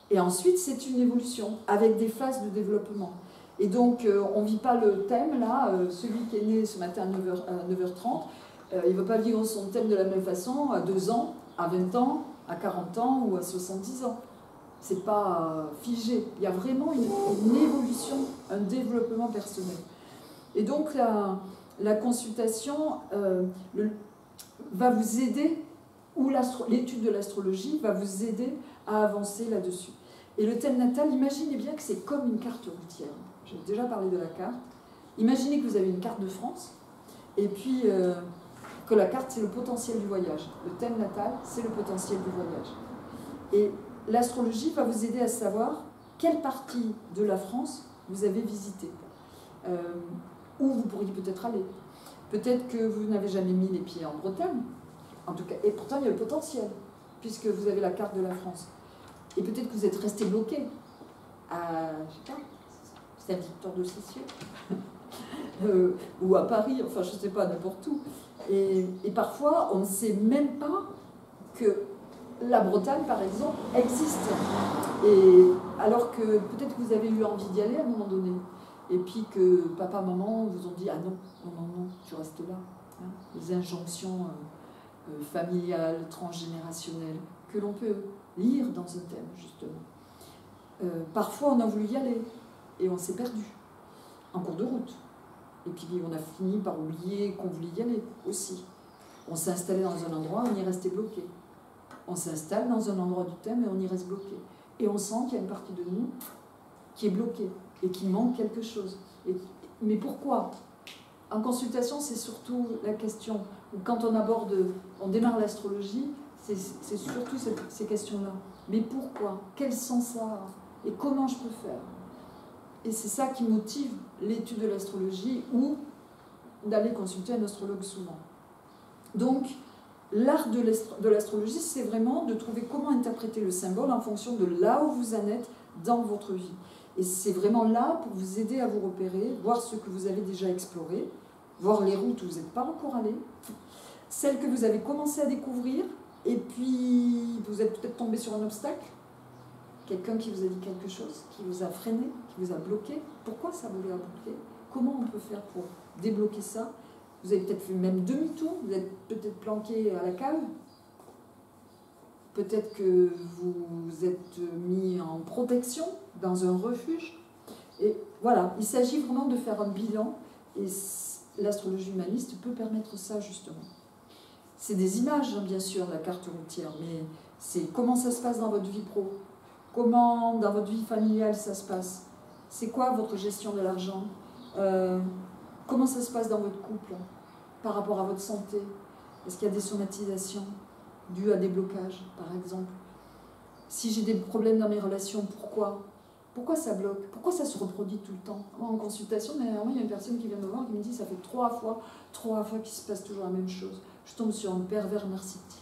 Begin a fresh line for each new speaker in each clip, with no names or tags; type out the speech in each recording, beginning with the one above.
Et ensuite, c'est une évolution, avec des phases de développement. Et donc, on ne vit pas le thème, là, celui qui est né ce matin à 9h30, il ne va pas vivre son thème de la même façon à 2 ans, à 20 ans, à 40 ans ou à 70 ans. Ce n'est pas figé. Il y a vraiment une évolution, un développement personnel. Et donc, la consultation va vous aider, ou l'étude de l'astrologie va vous aider à avancer là-dessus. Et le thème natal, imaginez bien que c'est comme une carte routière. J'ai déjà parlé de la carte. Imaginez que vous avez une carte de France, et puis que la carte, c'est le potentiel du voyage. Le thème natal, c'est le potentiel du voyage. Et l'astrologie va vous aider à savoir quelle partie de la France vous avez visité, où vous pourriez peut-être aller. Peut-être que vous n'avez jamais mis les pieds en Bretagne, en tout cas, et pourtant il y a le potentiel, puisque vous avez la carte de la France. Et peut-être que vous êtes resté bloqué à, je sais pas, Saint-Victor de Cessieux, ou à Paris, enfin je ne sais pas, n'importe où. Et parfois, on ne sait même pas que la Bretagne, par exemple, existe. Et alors que peut-être que vous avez eu envie d'y aller à un moment donné. Et puis que papa, maman vous ont dit « Ah non, non, non, non, tu restes là. Hein » Les injonctions familiales, transgénérationnelles, que l'on peut lire dans un thème, justement. Parfois, on a voulu y aller et on s'est perdu en cours de route. Et puis, on a fini par oublier qu'on voulait y aller aussi. On s'est installé dans un endroit, on y est resté bloqué. On s'installe dans un endroit du thème et on y reste bloqué. Et on sent qu'il y a une partie de nous qui est bloquée et qui manque quelque chose. Mais pourquoi? En consultation, c'est surtout la question. Quand on démarre l'astrologie, c'est surtout ces questions-là. Mais pourquoi? Quel sens ça a? Et comment je peux faire? Et c'est ça qui motive l'étude de l'astrologie ou d'aller consulter un astrologue souvent. Donc, l'art de l'astrologie, c'est vraiment de trouver comment interpréter le symbole en fonction de là où vous en êtes dans votre vie. Et c'est vraiment là pour vous aider à vous repérer, voir ce que vous avez déjà exploré, voir les routes où vous n'êtes pas encore allé, celles que vous avez commencé à découvrir, et puis vous êtes peut-être tombé sur un obstacle, quelqu'un qui vous a dit quelque chose, qui vous a freiné, qui vous a bloqué. Pourquoi ça vous a bloqué? Comment on peut faire pour débloquer ça? Vous avez peut-être fait même demi-tour, vous êtes peut-être planqué à la cave, peut-être que vous êtes mis en protection dans un refuge. Et voilà, il s'agit vraiment de faire un bilan, et l'astrologie humaniste peut permettre ça justement. C'est des images, hein, bien sûr, la carte routière, mais c'est comment ça se passe dans votre vie pro, comment dans votre vie familiale ça se passe, c'est quoi votre gestion de l'argent, comment ça se passe dans votre couple, par rapport à votre santé, est-ce qu'il y a des somatisations dues à des blocages, par exemple. Si j'ai des problèmes dans mes relations, pourquoi? Pourquoi ça bloque? Pourquoi ça se reproduit tout le temps? Moi, en consultation, dernièrement, il y a une personne qui vient me voir qui me dit ça fait 3 fois qu'il se passe toujours la même chose. Je tombe sur un pervers narcissique.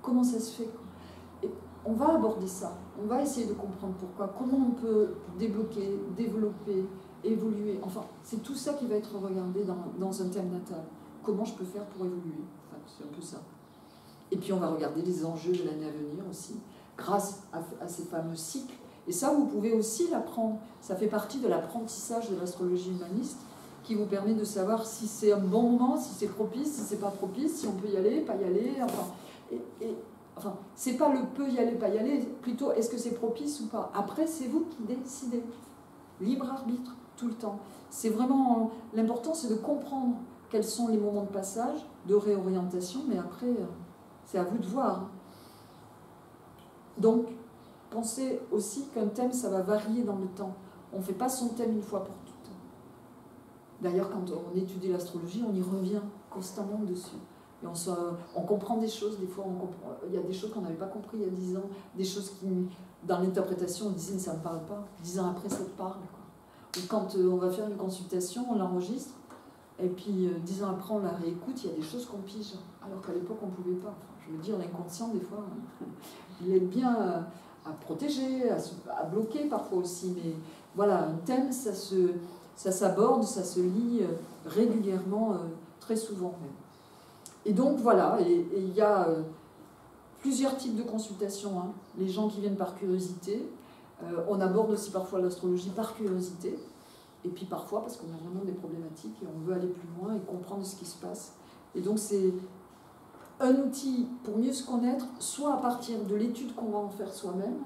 Comment ça se fait? Et on va aborder ça. On va essayer de comprendre pourquoi. Comment on peut débloquer, développer, évoluer. Enfin, c'est tout ça qui va être regardé dans un thème natal. Comment je peux faire pour évoluer? Enfin, c'est un peu ça. Et puis on va regarder les enjeux de l'année à venir aussi, grâce à ces fameux cycles. Et ça, vous pouvez aussi l'apprendre. Ça fait partie de l'apprentissage de l'astrologie humaniste qui vous permet de savoir si c'est un bon moment, si c'est propice, si c'est pas propice, si on peut y aller, pas y aller. Enfin, c'est pas le peut y aller, pas y aller, plutôt est-ce que c'est propice ou pas. Après, c'est vous qui décidez. Libre arbitre, tout le temps. C'est vraiment... L'important, c'est de comprendre quels sont les moments de passage, de réorientation, mais après, c'est à vous de voir. Donc, pensez aussi qu'un thème, ça va varier dans le temps. On ne fait pas son thème une fois pour toutes. D'ailleurs, quand on étudie l'astrologie, on y revient constamment dessus. Et on comprend des choses, des fois, il y a des choses qu'on n'avait pas compris il y a 10 ans, des choses qui, dans l'interprétation, on disait « ça ne me parle pas ». 10 ans après, ça te parle, quoi. Ou quand on va faire une consultation, on l'enregistre, et puis 10 ans après, on la réécoute, il y a des choses qu'on pige, alors qu'à l'époque, on ne pouvait pas. Enfin, je veux dire, l'inconscient, des fois, il est bien à protéger, à bloquer parfois aussi. Mais voilà, un thème, ça s'aborde, ça se lit régulièrement, très souvent même. Et donc voilà, et il y a plusieurs types de consultations. Hein. Les gens qui viennent par curiosité, On aborde aussi parfois l'astrologie par curiosité, et puis parfois parce qu'on a vraiment des problématiques et on veut aller plus loin et comprendre ce qui se passe. Et donc c'est un outil pour mieux se connaître, soit à partir de l'étude qu'on va en faire soi-même,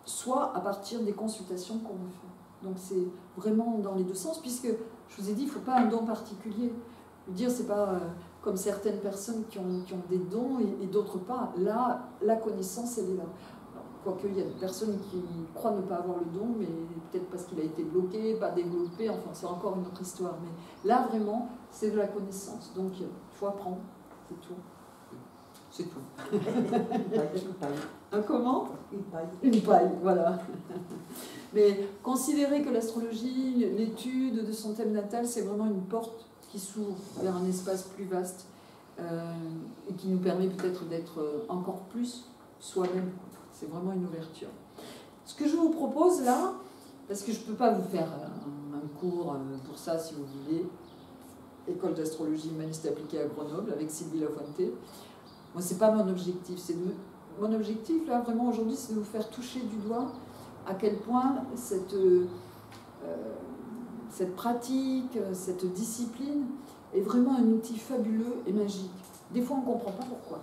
soit à partir des consultations qu'on va faire. Donc c'est vraiment dans les deux sens, puisque je vous ai dit, il ne faut pas un don particulier. Je veux dire, c'est pas comme certaines personnes qui ont des dons et d'autres pas. Là, la connaissance, elle est là. Quoique, il y a des personnes qui croient ne pas avoir le don, mais peut-être parce qu'il a été bloqué, pas développé, enfin, c'est encore une autre histoire. Mais là, vraiment, c'est de la connaissance. Donc, il faut apprendre, c'est tout. C'est tout.
Une paille.
Un comment?
Une paille.
Une paille, voilà. Mais considérer que l'astrologie, l'étude de son thème natal, c'est vraiment une porte qui s'ouvre vers un espace plus vaste et qui nous permet peut-être d'être encore plus soi-même. C'est vraiment une ouverture. Ce que je vous propose là, parce que je ne peux pas vous faire un cours pour ça si vous voulez, école d'astrologie humaniste appliquée à Grenoble avec Sylvie Lafuente. Moi, ce n'est pas mon objectif. Mon objectif, là, vraiment aujourd'hui, c'est de vous faire toucher du doigt à quel point cette pratique, cette discipline est vraiment un outil fabuleux et magique. Des fois, on ne comprend pas pourquoi.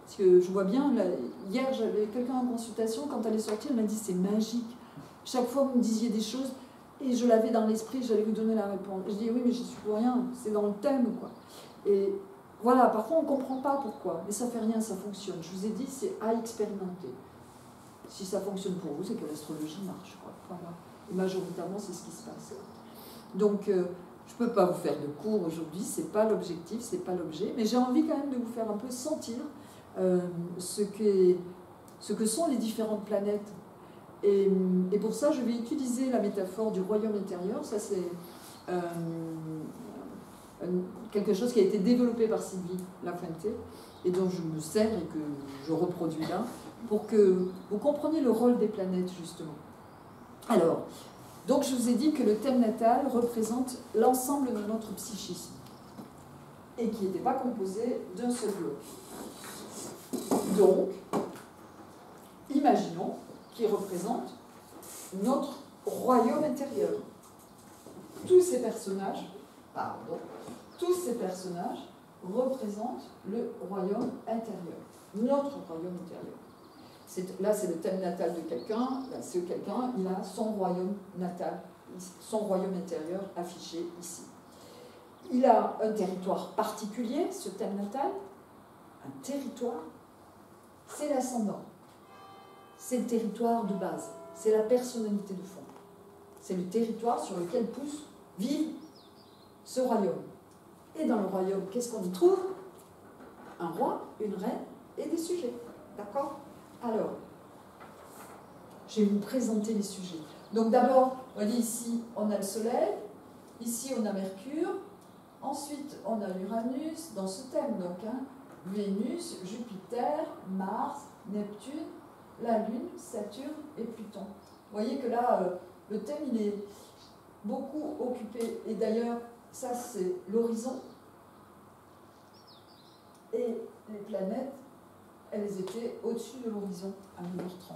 Parce que je vois bien, là, hier, j'avais quelqu'un en consultation, quand elle est sortie, elle m'a dit c'est magique. Chaque fois, vous me disiez des choses et je l'avais dans l'esprit, j'allais vous donner la réponse. Je dis oui, mais je suis pour rien, c'est dans le thème, quoi. Et voilà, parfois on ne comprend pas pourquoi, mais ça fait rien, ça fonctionne. Je vous ai dit, c'est à expérimenter. Si ça fonctionne pour vous, c'est que l'astrologie marche, quoi. Voilà. Et majoritairement, c'est ce qui se passe. Donc, je ne peux pas vous faire de cours aujourd'hui, ce n'est pas l'objectif, ce n'est pas l'objet, mais j'ai envie quand même de vous faire un peu sentir ce que sont les différentes planètes. Et pour ça, je vais utiliser la métaphore du royaume intérieur. Ça, c'est quelque chose qui a été développé par Sylvie Lafuente et dont je me sers et que je reproduis là, pour que vous compreniez le rôle des planètes, justement. Alors, donc je vous ai dit que le thème natal représente l'ensemble de notre psychisme et qui n'était pas composé d'un seul bloc. Donc, imaginons qu'il représente notre royaume intérieur. Tous ces personnages représentent le royaume intérieur, notre royaume intérieur. Là, c'est le thème natal de quelqu'un. Là, c'est quelqu'un, il a son royaume natal, son royaume intérieur affiché ici. Il a un territoire particulier, ce thème natal. Un territoire, c'est l'ascendant. C'est le territoire de base. C'est la personnalité de fond. C'est le territoire sur lequel vit ce royaume. Et dans le royaume, qu'est-ce qu'on y trouve? Un roi, une reine et des sujets. D'accord? Alors, je vais vous présenter les sujets. Donc d'abord, vous voyez ici, on a le Soleil, ici on a Mercure, ensuite on a Uranus dans ce thème, donc Vénus, Jupiter, Mars, Neptune, la Lune, Saturne et Pluton. Vous voyez que là, le thème, il est beaucoup occupé. Et d'ailleurs, ça c'est l'horizon. Et les planètes, elles étaient au-dessus de l'horizon à 9h30.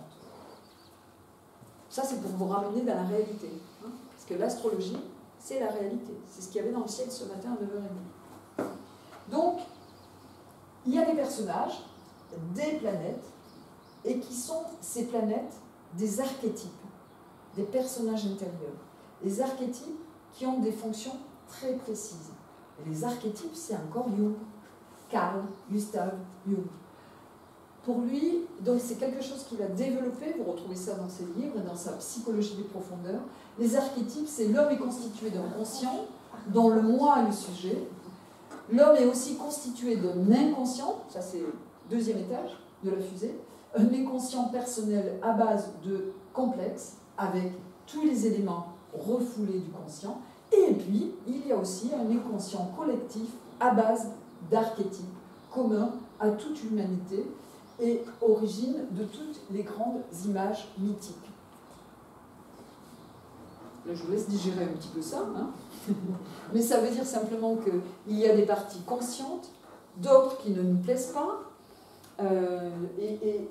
Ça, c'est pour vous ramener dans la réalité. Hein, parce que l'astrologie, c'est la réalité. C'est ce qu'il y avait dans le ciel ce matin à 9h30. Donc, il y a des personnages, des planètes, et qui sont ces planètes des archétypes, des personnages intérieurs. Les archétypes qui ont des fonctions très précises. Et les archétypes, c'est encore Jung, Carl Gustav Jung. Pour lui, donc c'est quelque chose qu'il a développé, vous retrouvez ça dans ses livres et dans sa psychologie des profondeurs. Les archétypes, c'est l'homme est constitué d'un conscient, dont le moi est le sujet. L'homme est aussi constitué d'un inconscient, ça c'est le deuxième étage de la fusée, un inconscient personnel à base de complexes, avec tous les éléments refoulés du conscient. Et puis, il y a aussi un inconscient collectif à base d'archétypes communs à toute l'humanité et origine de toutes les grandes images mythiques. Là, je vous laisse digérer un petit peu ça, hein. Mais ça veut dire simplement qu'il y a des parties conscientes, d'autres qui ne nous plaisent pas, et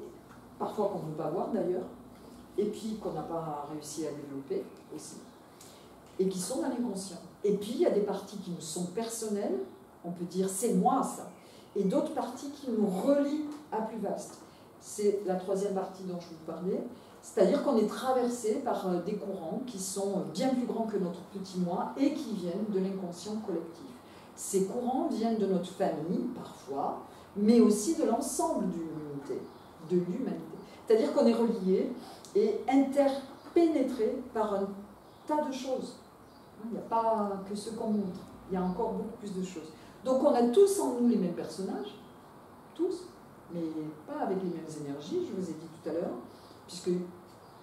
parfois qu'on ne veut pas voir d'ailleurs. et puis qu'on n'a pas réussi à développer aussi, et qui sont dans l'inconscient. Et puis il y a des parties qui nous sont personnelles, on peut dire c'est moi ça, et d'autres parties qui nous relient à plus vaste. C'est la troisième partie dont je vous parlais, c'est-à-dire qu'on est traversé par des courants qui sont bien plus grands que notre petit moi et qui viennent de l'inconscient collectif. Ces courants viennent de notre famille parfois, mais aussi de l'ensemble de l'humanité. C'est-à-dire qu'on est relié et interpénétré par un tas de choses. Il n'y a pas que ce qu'on montre, il y a encore beaucoup plus de choses. Donc on a tous en nous les mêmes personnages, tous, mais pas avec les mêmes énergies, je vous ai dit tout à l'heure, puisque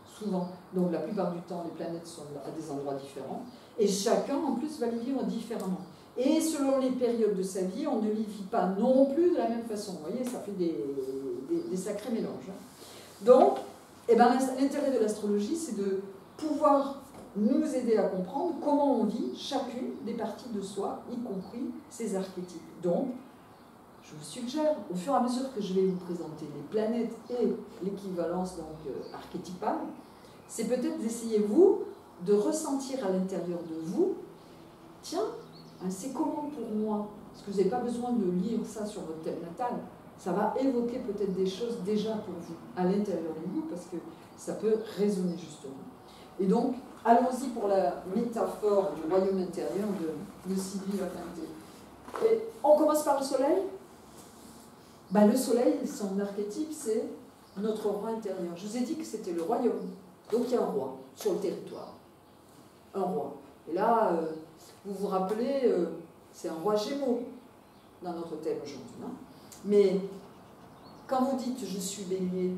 souvent, donc la plupart du temps, les planètes sont à des endroits différents, et chacun en plus va les vivre différemment. Et selon les périodes de sa vie, on ne les vit pas non plus de la même façon. Vous voyez, ça fait des sacrés mélanges. Donc, eh ben, l'intérêt de l'astrologie, c'est de pouvoir nous aider à comprendre comment on vit chacune des parties de soi, y compris ces archétypes. Donc, je vous suggère, au fur et à mesure que je vais vous présenter les planètes et l'équivalence archétypale, c'est peut-être d'essayer, vous, de ressentir à l'intérieur de vous, tiens, c'est comment pour moi? Parce que vous n'avez pas besoin de lire ça sur votre thème natal, ça va évoquer peut-être des choses déjà pour vous, à l'intérieur de vous, parce que ça peut résonner justement. Et donc, allons-y pour la métaphore du royaume intérieur de Sylvie Lafontaine. Et on commence par le soleil. Ben, le soleil, son archétype, c'est notre roi intérieur. Je vous ai dit que c'était le royaume. Donc il y a un roi sur le territoire. Un roi. Et là, vous vous rappelez, c'est un roi Gémeaux dans notre thème aujourd'hui. Hein. Mais quand vous dites je suis bélier,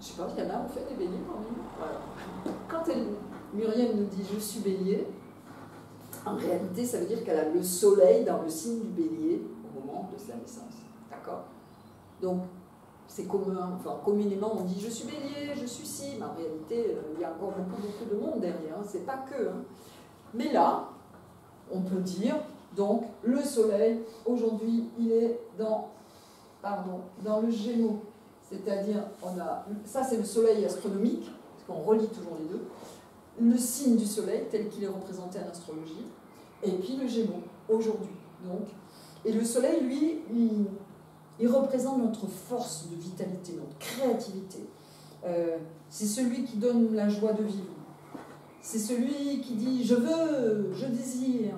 je ne sais pas, il y en a, on fait des béliers quand même. Voilà. Quand Muriel nous dit je suis bélier, en réalité, ça veut dire qu'elle a le soleil dans le signe du bélier au moment de sa naissance. D'accord? Donc, c'est commun, enfin, communément, on dit je suis bélier, je suis ci, mais en réalité, il y a encore beaucoup de monde derrière, hein, c'est pas que. Hein. Mais là, on peut dire, donc, le soleil, aujourd'hui, il est dans le Gémeaux. C'est-à-dire, ça c'est le soleil astronomique, parce qu'on relie toujours les deux, le signe du soleil, tel qu'il est représenté en astrologie, et puis le Gémeaux, aujourd'hui. Donc, et le soleil, lui, il représente notre force de vitalité, notre créativité. C'est celui qui donne la joie de vivre. C'est celui qui dit « je veux, je désire,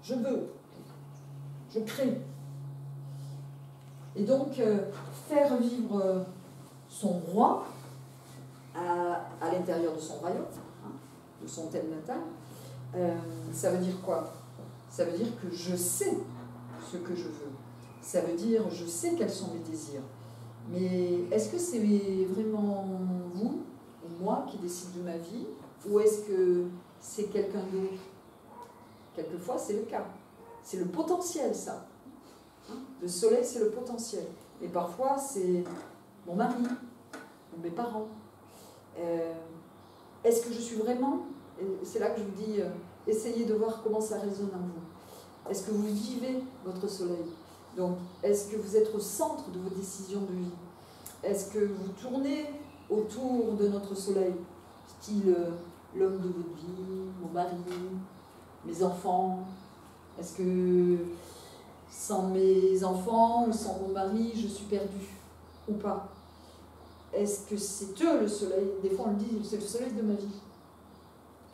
je veux, je crée ». Et donc, faire vivre son roi à l'intérieur de son royaume, hein, de son thème natal, ça veut dire quoi? Ça veut dire que je sais ce que je veux. Ça veut dire je sais quels sont mes désirs. Mais est-ce que c'est vraiment vous ou moi qui décide de ma vie, ou est-ce que c'est quelqu'un d'autre? Quelquefois, c'est le cas. C'est le potentiel, ça. Le soleil, c'est le potentiel. Et parfois, c'est mon mari, ou mes parents. Est-ce que je suis vraiment... C'est là que je vous dis, essayez de voir comment ça résonne en vous. Est-ce que vous vivez votre soleil? Donc, est-ce que vous êtes au centre de vos décisions de vie? Est-ce que vous tournez autour de notre soleil? Style l'homme de votre vie, mon mari, mes enfants? Est-ce que sans mes enfants ou sans mon mari, je suis perdue ou pas? Est-ce que c'est eux le soleil? Des fois on le dit, c'est le soleil de ma vie.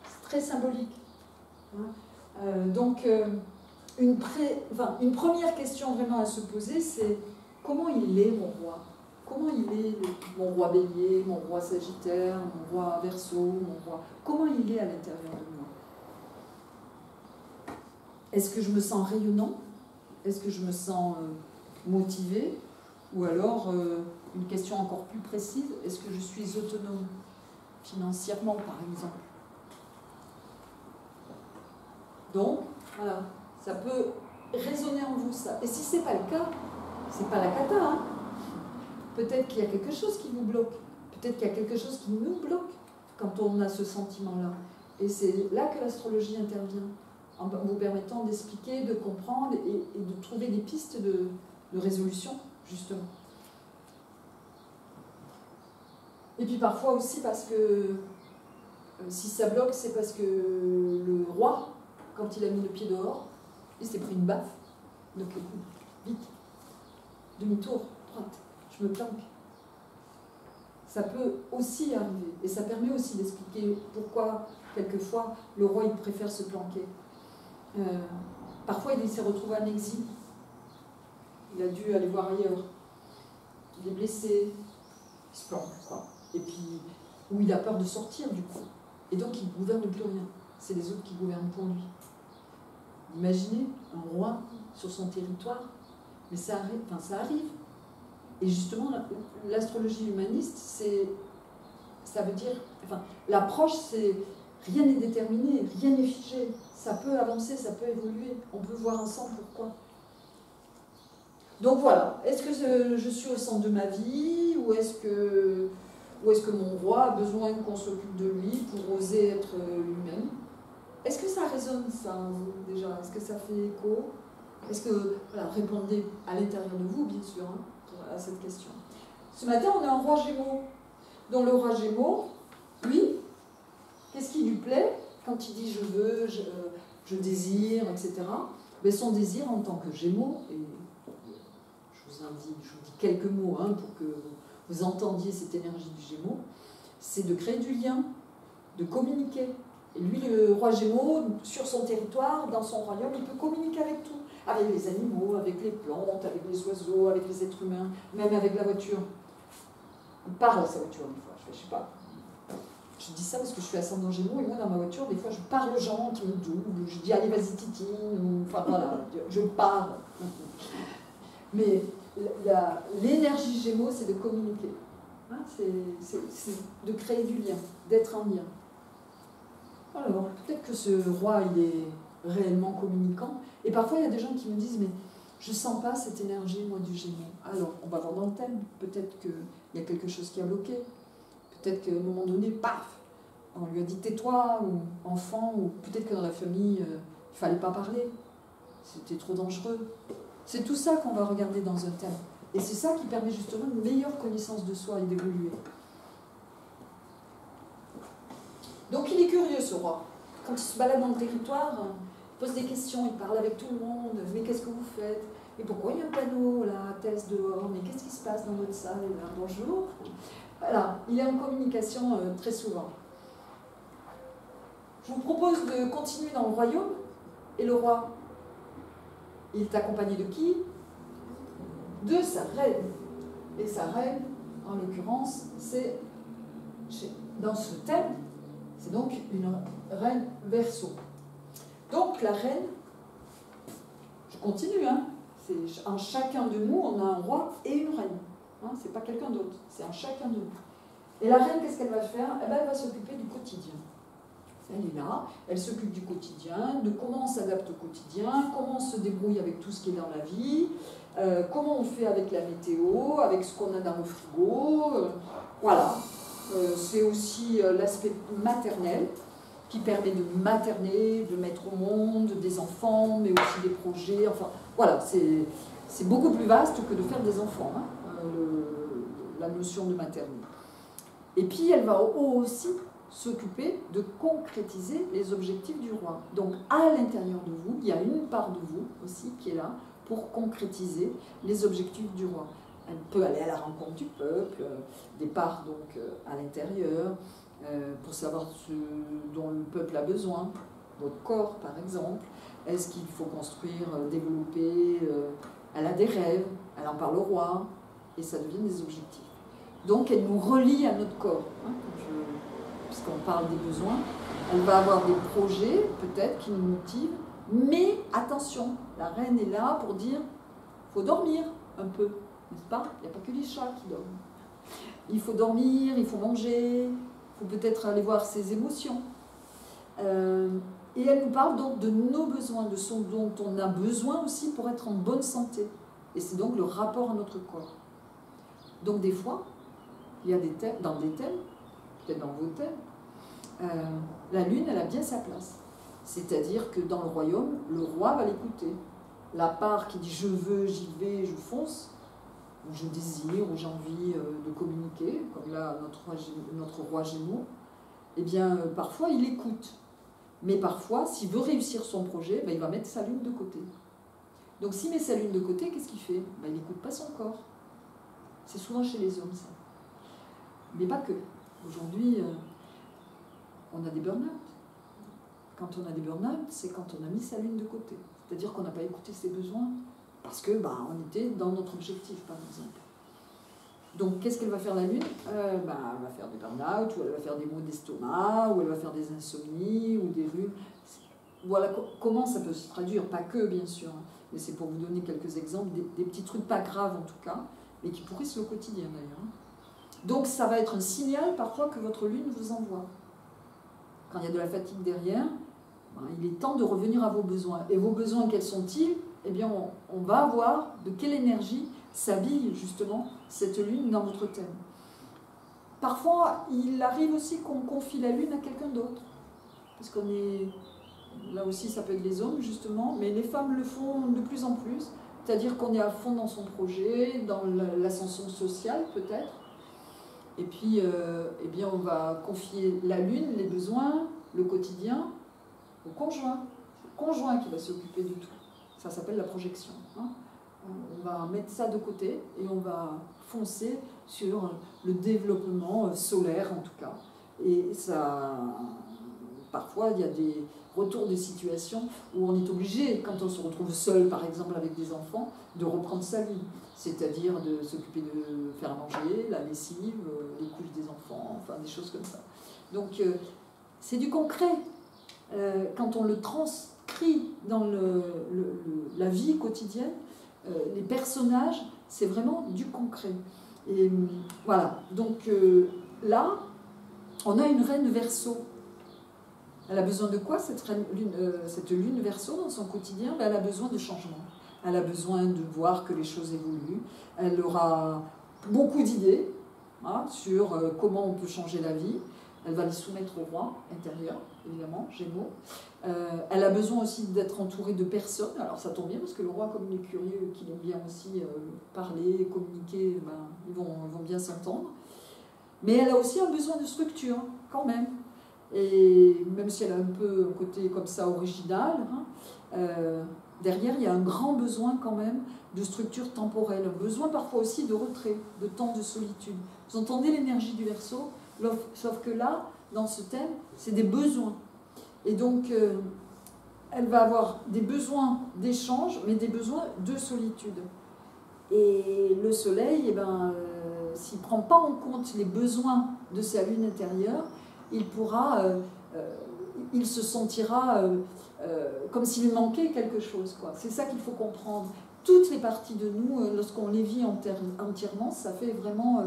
C'est très symbolique. Donc, une première question vraiment à se poser, c'est comment il est mon roi? Comment il est mon roi bélier, mon roi sagittaire, mon roi verseau, mon roi... Comment il est à l'intérieur de moi? Est-ce que je me sens rayonnant? Est-ce que je me sens motivée? Ou alors, une question encore plus précise, est-ce que je suis autonome financièrement, par exemple? Donc, voilà, ça peut résonner en vous, ça. Et si ce n'est pas le cas, c'est pas la cata, hein. Peut-être qu'il y a quelque chose qui vous bloque. Peut-être qu'il y a quelque chose qui nous bloque quand on a ce sentiment-là. Et c'est là que l'astrologie intervient, en vous permettant d'expliquer, de comprendre et de trouver des pistes de résolution, justement. Et puis parfois aussi parce que si ça bloque, c'est parce que le roi, quand il a mis le pied dehors, il s'est pris une baffe. Donc vite, demi-tour, droite, je me planque. Ça peut aussi arriver. Et ça permet aussi d'expliquer pourquoi, quelquefois, le roi il préfère se planquer. Parfois, il s'est retrouvé en exil. Il a dû aller voir ailleurs. Il est blessé. Il se planque, quoi. Et puis, où il a peur de sortir, du coup. Et donc, il ne gouverne plus rien. C'est les autres qui gouvernent pour lui. Imaginez un roi sur son territoire. Mais ça arrive. Enfin, ça arrive. Et justement, l'astrologie humaniste, ça veut dire... Enfin, l'approche, c'est... Rien n'est déterminé, rien n'est figé. Ça peut avancer, ça peut évoluer. On peut voir ensemble pourquoi. Donc voilà. Est-ce que je suis au centre de ma vie ou est-ce que mon roi a besoin qu'on s'occupe de lui pour oser être lui-même? Est-ce que ça résonne, ça, déjà? Est-ce que ça fait écho? Est-ce que... Voilà, répondez à l'intérieur de vous, bien sûr, hein, à cette question. Ce matin, on a un roi Gémeaux. Dans le roi Gémeaux, lui, qu'est-ce qui lui plaît quand il dit « je veux »,« je désire », etc. Mais son désir en tant que Gémeaux, et je vous dis quelques mots pour que vous entendiez cette énergie du Gémeaux, c'est de créer du lien, de communiquer. Et lui, le roi Gémeaux, sur son territoire, dans son royaume, il peut communiquer avec tout. Avec les animaux, avec les plantes, avec les oiseaux, avec les êtres humains, même avec la voiture. Il parle à sa voiture, des fois, je sais pas. Je dis ça parce que je suis ascendant Gémeaux, et moi, dans ma voiture, des fois, je parle aux gens qui me doublent, je dis « allez, vas-y, titine », enfin voilà, je parle. Mais l'énergie Gémeaux, c'est de communiquer. Hein, c'est de créer du lien, d'être en lien. Alors, peut-être que ce roi, il est réellement communicant. Et parfois, il y a des gens qui me disent, mais je ne sens pas cette énergie, moi, du Gémeaux. Alors, on va voir dans le thème. Peut-être qu'il y a quelque chose qui a bloqué. Peut-être qu'à un moment donné, paf, on lui a dit tais-toi, ou enfant, ou peut-être que dans la famille, il ne fallait pas parler. C'était trop dangereux. C'est tout ça qu'on va regarder dans un thème. Et c'est ça qui permet justement une meilleure connaissance de soi et d'évoluer. Donc il est curieux, ce roi. Quand il se balade dans le territoire, il pose des questions, il parle avec tout le monde. Mais qu'est-ce que vous faites? Et pourquoi il y a un panneau là, thèse dehors? Mais qu'est-ce qui se passe dans votre salle? Bonjour. Voilà, il est en communication très souvent. Je vous propose de continuer dans le royaume. Et le roi, il est accompagné de qui? De sa reine. Et sa reine, en l'occurrence, c'est dans ce thème, c'est donc une reine Verseau. Donc la reine, je continue, c'est en chacun de nous, on a un roi et une reine. C'est pas quelqu'un d'autre, c'est en chacun de nous. Et la reine, qu'est-ce qu'elle va faire? Eh ben, elle va s'occuper du quotidien. Elle est là, elle s'occupe du quotidien, de comment on s'adapte au quotidien, comment on se débrouille avec tout ce qui est dans la vie, comment on fait avec la météo, avec ce qu'on a dans le frigo. Voilà. C'est aussi l'aspect maternel qui permet de materner, de mettre au monde des enfants, mais aussi des projets. Enfin, voilà, c'est beaucoup plus vaste que de faire des enfants, la notion de materner. Et puis, elle va aussi s'occuper de concrétiser les objectifs du roi. Donc, à l'intérieur de vous, il y a une part de vous aussi qui est là pour concrétiser les objectifs du roi. Elle peut aller à la rencontre du peuple, des parts donc à l'intérieur, pour savoir ce dont le peuple a besoin, votre corps par exemple. Est-ce qu'il faut construire, développer, elle a des rêves, elle en parle au roi, et ça devient des objectifs. Donc elle nous relie à notre corps, puisqu'on parle des besoins. Elle va avoir des projets peut-être qui nous motivent, mais attention, la reine est là pour dire, il faut dormir un peu. N'est-ce pas? Il n'y a pas que les chats qui dorment. Il faut dormir, il faut manger, il faut peut-être aller voir ses émotions. Et elle nous parle donc de nos besoins, de ce dont on a besoin aussi pour être en bonne santé. Et c'est donc le rapport à notre corps. Donc des fois, il y a des thèmes, dans des thèmes, peut-être dans vos thèmes, la lune, elle a bien sa place. C'est-à-dire que dans le royaume, le roi va l'écouter. La part qui dit « je veux, j'y vais, je fonce », où je désire, où j'ai envie de communiquer, comme là notre roi Gémeaux, eh bien parfois il écoute. Mais parfois, s'il veut réussir son projet, ben, il va mettre sa lune de côté. Donc s'il met sa lune de côté, qu'est-ce qu'il fait? Ben, il n'écoute pas son corps. C'est souvent chez les hommes, ça. Mais pas que. Aujourd'hui, on a des burn-out. Quand on a des burn-out, c'est quand on a mis sa lune de côté. C'est-à-dire qu'on n'a pas écouté ses besoins parce que on était dans notre objectif, par exemple. Donc, qu'est-ce qu'elle va faire la lune? Elle va faire des burn-out, ou elle va faire des maux d'estomac, ou elle va faire des insomnies, ou des rhumes. Voilà comment ça peut se traduire. Pas que, bien sûr. Mais c'est pour vous donner quelques exemples, des petits trucs pas graves en tout cas, mais qui pourrissent le quotidien d'ailleurs. Donc, ça va être un signal parfois que votre lune vous envoie. Quand il y a de la fatigue derrière, il est temps de revenir à vos besoins. Et vos besoins, quels sont-ils? Eh bien, on va voir de quelle énergie s'habille justement cette lune dans votre thème. Parfois, il arrive aussi qu'on confie la lune à quelqu'un d'autre. Parce qu'on est... Là aussi, ça peut être les hommes, justement, mais les femmes le font de plus en plus. C'est-à-dire qu'on est à fond dans son projet, dans l'ascension sociale, peut-être. Et puis, eh bien, on va confier la lune, les besoins, le quotidien, au conjoint. C'est le conjoint qui va s'occuper de tout. Ça s'appelle la projection. Hein. On va mettre ça de côté et on va foncer sur le développement solaire, en tout cas. Et ça, parfois, il y a des retours de situations où on est obligé, quand on se retrouve seul, par exemple, avec des enfants, de reprendre sa lune. C'est-à-dire de s'occuper de faire à manger, la lessive, les couches des enfants, enfin des choses comme ça. Donc c'est du concret. Quand on le transcrit dans la vie quotidienne, les personnages, c'est vraiment du concret. Et voilà. Donc là, on a une reine Verseau. Elle a besoin de quoi, cette lune Verseau dans son quotidien? Elle a besoin de changement. Elle a besoin de voir que les choses évoluent. Elle aura beaucoup d'idées sur comment on peut changer la vie. Elle va les soumettre au roi intérieur, évidemment, Gémeaux. Elle a besoin aussi d'être entourée de personnes. Alors ça tombe bien parce que le roi, comme il est curieux, qu'il aime bien aussi parler, communiquer, ils vont bien s'entendre. Mais elle a aussi un besoin de structure, quand même. Et même si elle a un peu un côté comme ça original, derrière, il y a un grand besoin quand même de structure temporelle, un besoin parfois aussi de retrait, de temps de solitude. Vous entendez l'énergie du Verseau, sauf que là, dans ce thème, c'est des besoins. Et donc, elle va avoir des besoins d'échange, mais des besoins de solitude. Et le Soleil, s'il ne prend pas en compte les besoins de sa lune intérieure, il se sentira comme s'il lui manquait quelque chose. C'est ça qu'il faut comprendre. Toutes les parties de nous, lorsqu'on les vit entièrement, ça fait vraiment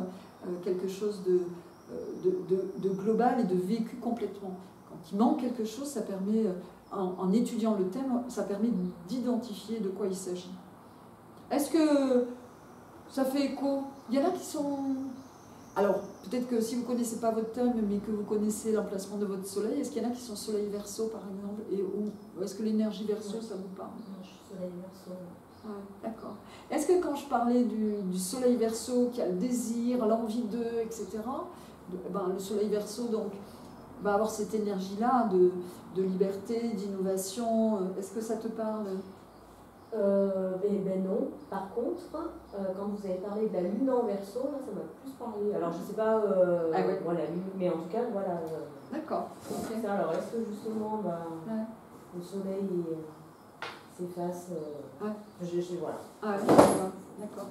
quelque chose de global et de vécu complètement. Quand il manque quelque chose, ça permet, en étudiant le thème, ça permet d'identifier de quoi il s'agit. Est-ce que ça fait écho? Il y en a qui sont... Alors, peut-être que si vous ne connaissez pas votre thème, mais que vous connaissez l'emplacement de votre soleil, est-ce qu'il y en a qui sont soleil Verseau, par exemple? Ou est-ce que l'énergie Verseau, ça vous parle?
Non, je suis soleil Verseau.
D'accord. Est-ce que quand je parlais du soleil Verseau, qui a le désir, l'envie d'eux, etc., le soleil Verseau, donc, va avoir cette énergie-là de liberté, d'innovation, est-ce que ça te parle?
Non. Par contre, quand vous avez parlé de la lune en Verseau, là, ça m'a plus parlé. Alors, je ne sais pas,
ouais.
Voilà, mais en tout cas, voilà.
D'accord. Okay.
Alors, est-ce que justement, le soleil s'efface
Voilà. D'accord.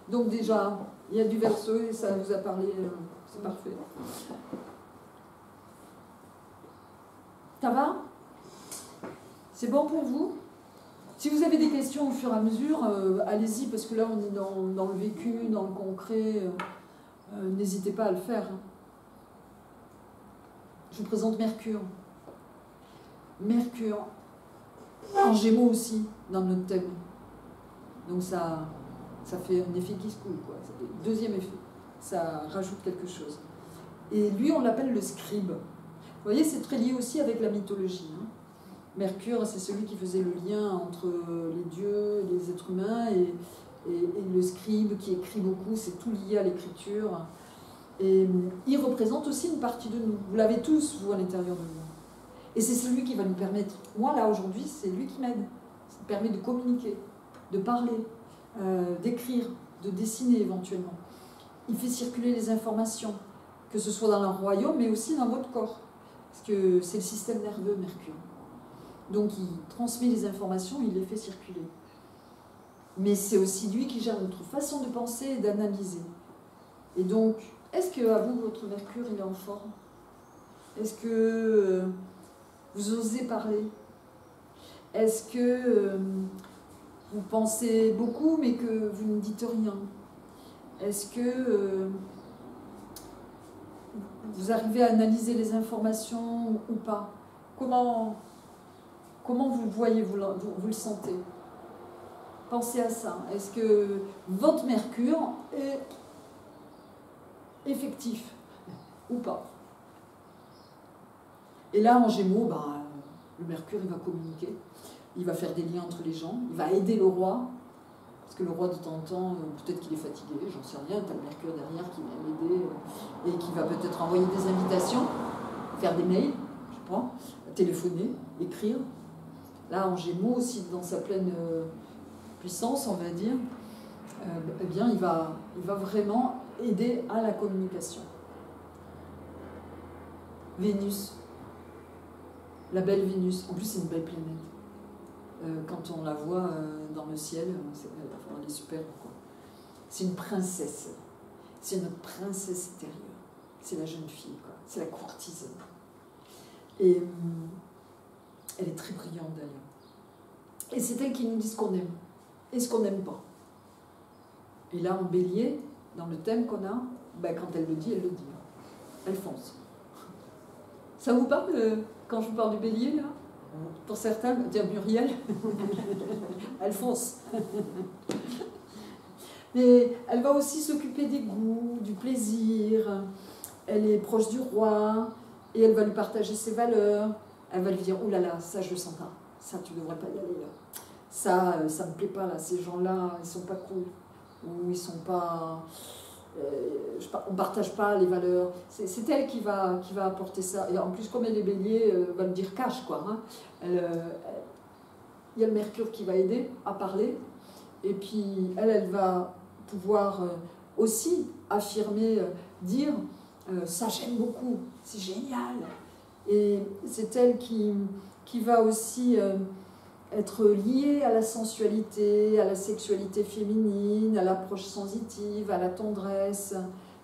Donc déjà, il y a du Verseau et ça vous a parlé, c'est parfait. Ça va? C'est bon pour vous? Si vous avez des questions au fur et à mesure, allez-y, parce que là on est dans le vécu, dans le concret, n'hésitez pas à le faire. Je vous présente Mercure. Mercure, en Gémeaux aussi, dans notre thème. Donc ça fait un effet qui se coule, quoi. Deuxième effet, ça rajoute quelque chose. Et lui, on l'appelle le scribe. Vous voyez, c'est très lié aussi avec la mythologie. Mercure, c'est celui qui faisait le lien entre les dieux et les êtres humains, et le scribe qui écrit beaucoup, c'est tout lié à l'écriture. Et il représente aussi une partie de nous. Vous l'avez tous, vous, à l'intérieur de vous. Et c'est celui qui va nous permettre, moi là aujourd'hui, c'est lui qui m'aide. Ça me permet de communiquer, de parler, d'écrire, de dessiner éventuellement. Il fait circuler les informations, que ce soit dans le royaume, mais aussi dans votre corps. Parce que c'est le système nerveux, Mercure. Donc il transmet les informations, il les fait circuler. Mais c'est aussi lui qui gère notre façon de penser et d'analyser. Et donc, est-ce qu'à vous, votre Mercure, il est en forme? Est-ce que vous osez parler? Est-ce que vous pensez beaucoup mais que vous ne dites rien? Est-ce que vous arrivez à analyser les informations ou pas? Comment vous le voyez, vous le sentez? Pensez à ça. Est-ce que votre Mercure est effectif ou pas? Et là, en Gémeaux, le Mercure, il va communiquer. Il va faire des liens entre les gens. Il va aider le roi. Parce que le roi, de temps en temps, peut-être qu'il est fatigué, j'en sais rien. Tu as le Mercure derrière qui va l'aider et qui va peut-être envoyer des invitations, faire des mails, je crois, téléphoner, écrire. Là, en Gémeaux aussi, dans sa pleine puissance, on va dire, eh bien, il va vraiment aider à la communication. Vénus, la belle Vénus, en plus c'est une belle planète. Quand on la voit dans le ciel, elle est superbe, quoi. C'est une princesse, c'est notre princesse intérieure, c'est la jeune fille, quoi. C'est la courtisane. Et elle est très brillante d'ailleurs. Et c'est elle qui nous dit ce qu'on aime et ce qu'on n'aime pas. Et là, en Bélier, dans le thème qu'on a, quand elle le dit, elle le dit. Elle fonce. Ça vous parle quand je vous parle du Bélier, là? Pour certains, dire Muriel, elle fonce. Mais elle va aussi s'occuper des goûts, du plaisir. Elle est proche du roi et elle va lui partager ses valeurs. Elle va lui dire, oh là là, ça je le sens pas. Ça, tu devrais pas y aller là. Ça me plaît pas là. Ces gens-là, ils sont pas cool. Ou ils sont pas... on ne partage pas les valeurs. C'est elle qui va apporter ça. Et en plus, comme elle est bélier, va me dire cash, quoi. Hein. Il y a le Mercure qui va aider à parler. Et puis, elle va pouvoir aussi affirmer, dire ça j'aime beaucoup, c'est génial. Et c'est elle qui va aussi être liée à la sensualité, à la sexualité féminine, à l'approche sensitive, à la tendresse.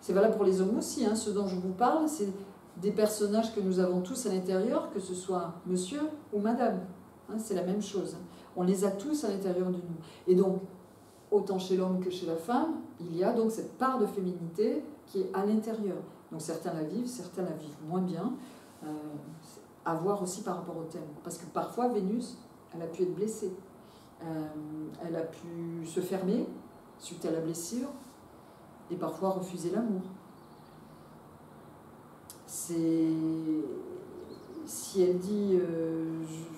C'est valable pour les hommes aussi, hein. Ce dont je vous parle, c'est des personnages que nous avons tous à l'intérieur, que ce soit monsieur ou madame. Hein, c'est la même chose. On les a tous à l'intérieur de nous. Et donc, autant chez l'homme que chez la femme, il y a donc cette part de féminité qui est à l'intérieur. Donc certains la vivent moins bien. À voir aussi par rapport au thème. Parce que parfois, Vénus, elle a pu être blessée. Elle a pu se fermer suite à la blessure et parfois refuser l'amour. Si elle dit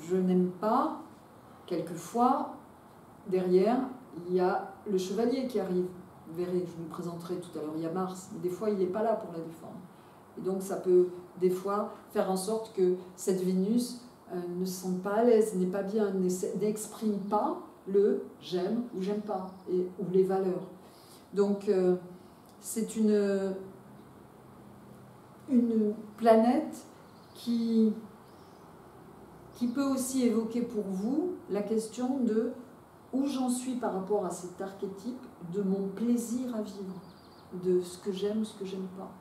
je n'aime pas, quelquefois, derrière, il y a le chevalier qui arrive. Vous verrez, je vous le présenterai tout à l'heure, il y a Mars, mais des fois il n'est pas là pour la défendre. Et donc ça peut des fois faire en sorte que cette Vénus ne se sente pas à l'aise, n'est pas bien, n'exprime pas le j'aime ou j'aime pas, ou les valeurs. Donc c'est une planète qui peut aussi évoquer pour vous la question de où j'en suis par rapport à cet archétype de mon plaisir à vivre, de ce que j'aime ou ce que j'aime pas.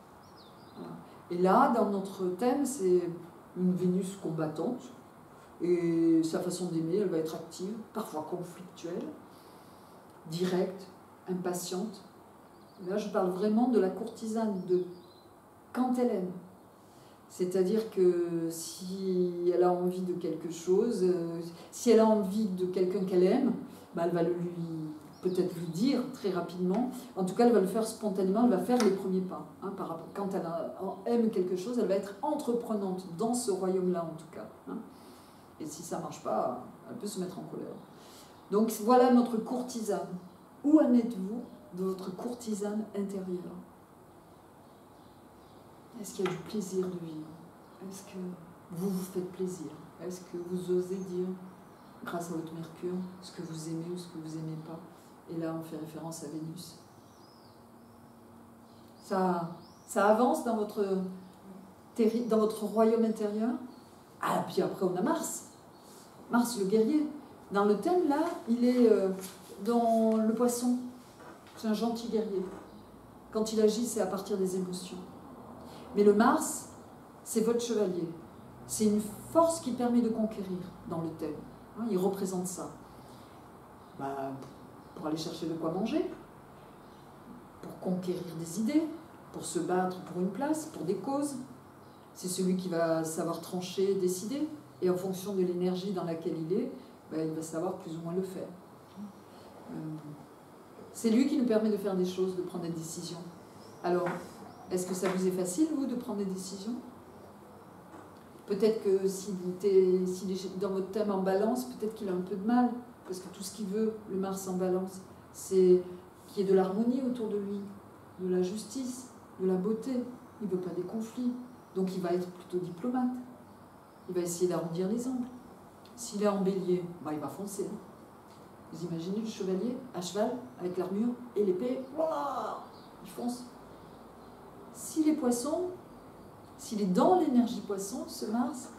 Voilà. Et là, dans notre thème, c'est une Vénus combattante, et sa façon d'aimer, elle va être active, parfois conflictuelle, directe, impatiente. Et là, je parle vraiment de la courtisane, de quand elle aime. C'est-à-dire que si elle a envie de quelque chose, si elle a envie de quelqu'un qu'elle aime, elle va peut-être lui dire très rapidement. En tout cas, elle va le faire spontanément, elle va faire les premiers pas. Hein, quand elle aime quelque chose, elle va être entreprenante dans ce royaume-là, en tout cas. Hein. Et si ça ne marche pas, elle peut se mettre en colère. Donc voilà notre courtisane. Où en êtes-vous de votre courtisane intérieure? Est-ce qu'il y a du plaisir de vivre? Est-ce que vous vous faites plaisir? Est-ce que vous osez dire, grâce à votre Mercure, ce que vous aimez ou ce que vous n'aimez pas? Et là, on fait référence à Vénus. Ça avance dans votre royaume intérieur. Ah, puis après, on a Mars. Mars, le guerrier. Dans le thème, là, il est dans le poisson. C'est un gentil guerrier. Quand il agit, c'est à partir des émotions. Mais le Mars, c'est votre chevalier. C'est une force qui permet de conquérir dans le thème. Hein, il représente ça. Pour aller chercher de quoi manger, pour conquérir des idées, pour se battre pour une place, pour des causes. C'est celui qui va savoir trancher, décider. Et en fonction de l'énergie dans laquelle il est, il va savoir plus ou moins le faire. C'est lui qui nous permet de faire des choses, de prendre des décisions. Alors, est-ce que ça vous est facile, vous, de prendre des décisions? Peut-être que s'il est dans votre thème en balance, peut-être qu'il a un peu de mal, parce que tout ce qu'il veut, le Mars en balance, c'est qu'il y ait de l'harmonie autour de lui, de la justice, de la beauté. Il ne veut pas des conflits, donc il va être plutôt diplomate. Il va essayer d'arrondir les angles. S'il est en bélier, il va foncer. Vous imaginez le chevalier à cheval, avec l'armure et l'épée, il fonce. S'il est poisson, s'il est dans l'énergie poisson, ce Mars,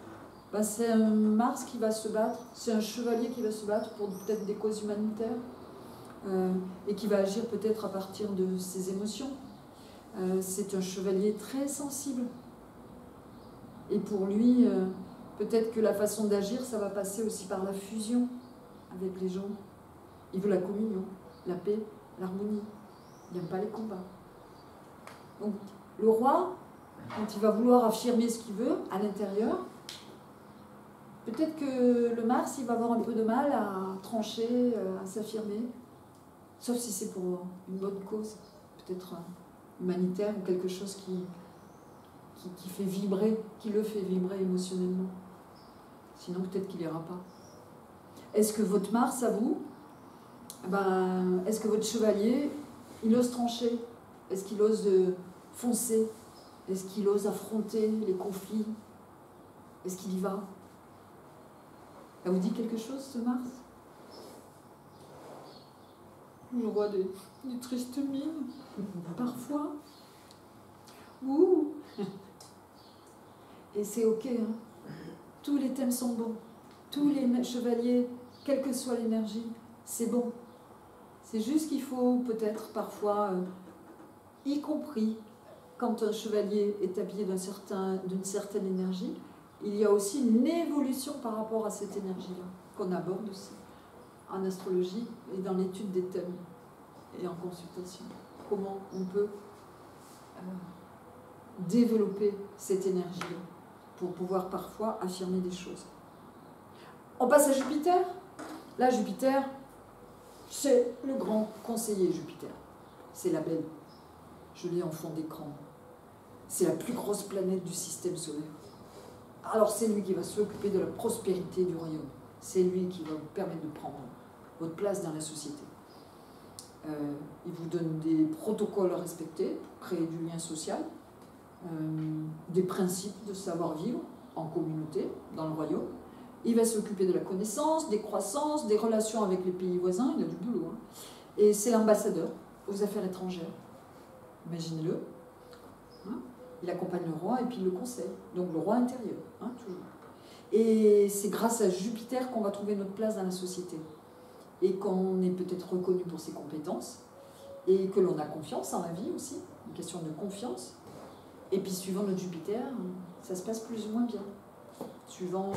c'est un Mars qui va se battre, c'est un chevalier qui va se battre pour peut-être des causes humanitaires et qui va agir peut-être à partir de ses émotions. C'est un chevalier très sensible. Et pour lui, peut-être que la façon d'agir, ça va passer aussi par la fusion avec les gens. Il veut la communion, la paix, l'harmonie. Il n'aime pas les combats. Donc, le roi, quand il va vouloir affirmer ce qu'il veut à l'intérieur, peut-être que le Mars, il va avoir un peu de mal à trancher, à s'affirmer, sauf si c'est pour une bonne cause, peut-être humanitaire ou quelque chose qui fait vibrer, qui le fait vibrer émotionnellement. Sinon, peut-être qu'il n'ira pas. Est-ce que votre Mars, à vous, est-ce que votre chevalier, il ose trancher? Est-ce qu'il ose foncer? Est-ce qu'il ose affronter les conflits? Est-ce qu'il y va? Ça vous dit quelque chose, ce Mars? Je vois des tristes mines, parfois. Ouh. Et c'est ok, hein. Tous les thèmes sont bons. Tous les chevaliers, quelle que soit l'énergie, c'est bon. C'est juste qu'il faut peut-être parfois, y compris quand un chevalier est habillé d'une certaine énergie, il y a aussi une évolution par rapport à cette énergie-là, qu'on aborde aussi en astrologie et dans l'étude des thèmes et en consultation. Comment on peut développer cette énergie-là pour pouvoir parfois affirmer des choses. On passe à Jupiter. Là, Jupiter, c'est le grand conseiller Jupiter. C'est la belle. Je l'ai en fond d'écran. C'est la plus grosse planète du système solaire. Alors c'est lui qui va s'occuper de la prospérité du royaume. C'est lui qui va vous permettre de prendre votre place dans la société. Il vous donne des protocoles à respecter pour créer du lien social, des principes de savoir-vivre en communauté, dans le royaume. Il va s'occuper de la connaissance, des croissances, des relations avec les pays voisins, il a du boulot. Hein. Et c'est l'ambassadeur aux affaires étrangères. Imaginez-le. Hein. Il accompagne le roi et puis il le conseille. Donc le roi intérieur, hein, toujours. Et c'est grâce à Jupiter qu'on va trouver notre place dans la société. Et qu'on est peut-être reconnu pour ses compétences. Et que l'on a confiance en la vie aussi. Une question de confiance. Et puis suivant notre Jupiter, ça se passe plus ou moins bien. Suivant...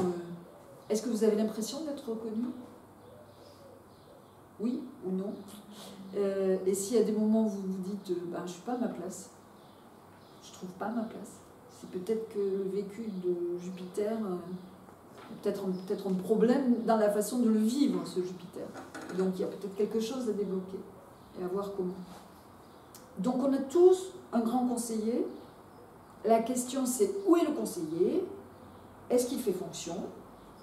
Est-ce que vous avez l'impression d'être reconnu? Oui ou non? Et s'il y a des moments où vous vous dites je ne suis pas à ma place, je ne trouve pas ma place, c'est peut-être que le vécu de Jupiter, peut-être un problème dans la façon de le vivre, ce Jupiter. Donc il y a peut-être quelque chose à débloquer et à voir comment. Donc on a tous un grand conseiller. La question c'est où est le conseiller? Est-ce qu'il fait fonction?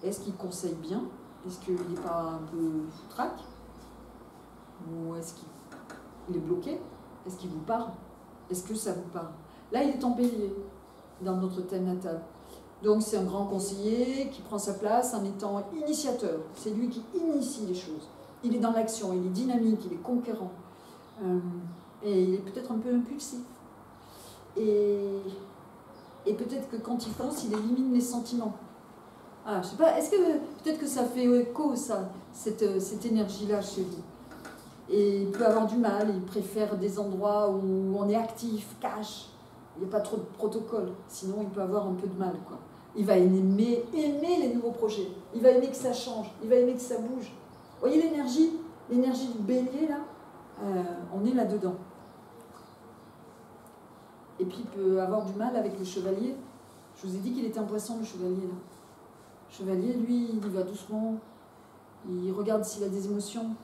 Est-ce qu'il conseille bien? Est-ce qu'il n'est pas un peu foutraque? Ou est-ce qu'il il est bloqué. Est-ce qu'il vous parle? Est-ce que ça vous parle? Là, il est en bélier dans notre thème natal. Donc c'est un grand conseiller qui prend sa place en étant initiateur. C'est lui qui initie les choses. Il est dans l'action, il est dynamique, il est conquérant. Et il est peut-être un peu impulsif. Et peut-être que quand il pense, il élimine les sentiments. Ah, je sais pas, est-ce que peut-être que ça fait écho, ça, cette énergie-là chez vous? Et il peut avoir du mal, il préfère des endroits où on est actif, cash. Il n'y a pas trop de protocole, sinon il peut avoir un peu de mal, quoi. Il va aimer les nouveaux projets, il va aimer que ça change, il va aimer que ça bouge. Vous voyez l'énergie du bélier, là, on est là-dedans. Et puis il peut avoir du mal avec le chevalier. Je vous ai dit qu'il était un poisson, le chevalier, là. Le chevalier, lui, il va doucement, il regarde s'il a des émotions.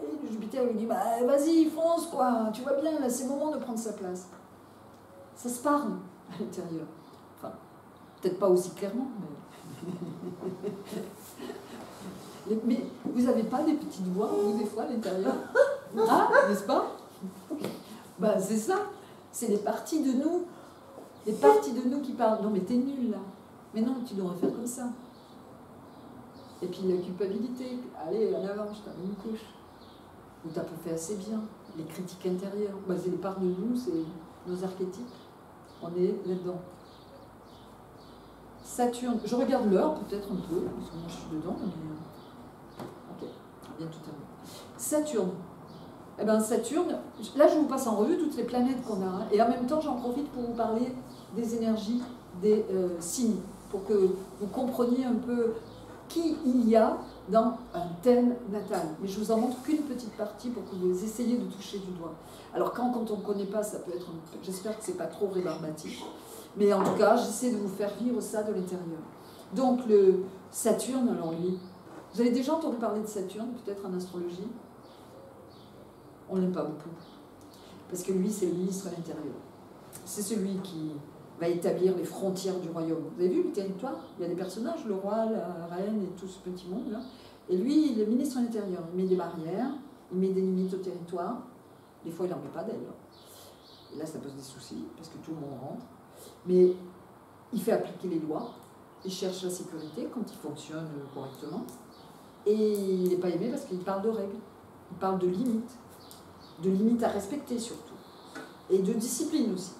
Et le Jupiter lui dit, bah, vas-y, fonce, quoi, tu vois bien, là, c'est le moment de prendre sa place. Ça se parle à l'intérieur. Enfin, peut-être pas aussi clairement, mais... mais vous n'avez pas des petites voix, vous, des fois, à l'intérieur? Ah, n'est-ce pas? Ben, c'est ça. C'est les parties de nous. Les parties de nous qui parlent. Non, mais t'es nul, là. Mais non, tu devrais faire comme ça. Et puis la culpabilité. Allez, en avant, je t'en mets une couche. Ou t'as pas fait assez bien. Les critiques intérieures. Ben, c'est les parts de nous, c'est nos archétypes. On est là-dedans. Saturne, je regarde l'heure peut-être un peu, parce que moi je suis dedans, mais... Ok, bien tout à l'heure. Saturne. Eh bien Saturne, là je vous passe en revue toutes les planètes qu'on a, hein, et en même temps j'en profite pour vous parler des énergies des signes, pour que vous compreniez un peu qui il y a dans un thème natal. Mais je vous en montre qu'une petite partie pour que vous essayiez de toucher du doigt. Alors quand on ne connaît pas, ça peut être... J'espère que ce n'est pas trop rébarbatif. Mais en tout cas, j'essaie de vous faire vivre ça de l'intérieur. Donc le Saturne, alors lui... Vous avez déjà entendu parler de Saturne, peut-être en astrologie? On ne l'aime pas beaucoup. Parce que lui, c'est le ministre à l'intérieur. C'est celui qui va établir les frontières du royaume. Vous avez vu le territoire? Il y a des personnages, le roi, la reine et tout ce petit monde-là. Et lui, il est ministre à l'intérieur. Il met des barrières, il met des limites au territoire. Des fois, il n'en met pas d'ailleurs. Et là, ça pose des soucis, parce que tout le monde rentre. Mais il fait appliquer les lois, il cherche la sécurité quand il fonctionne correctement. Et il n'est pas aimé parce qu'il parle de règles, il parle de limites à respecter surtout, et de discipline aussi.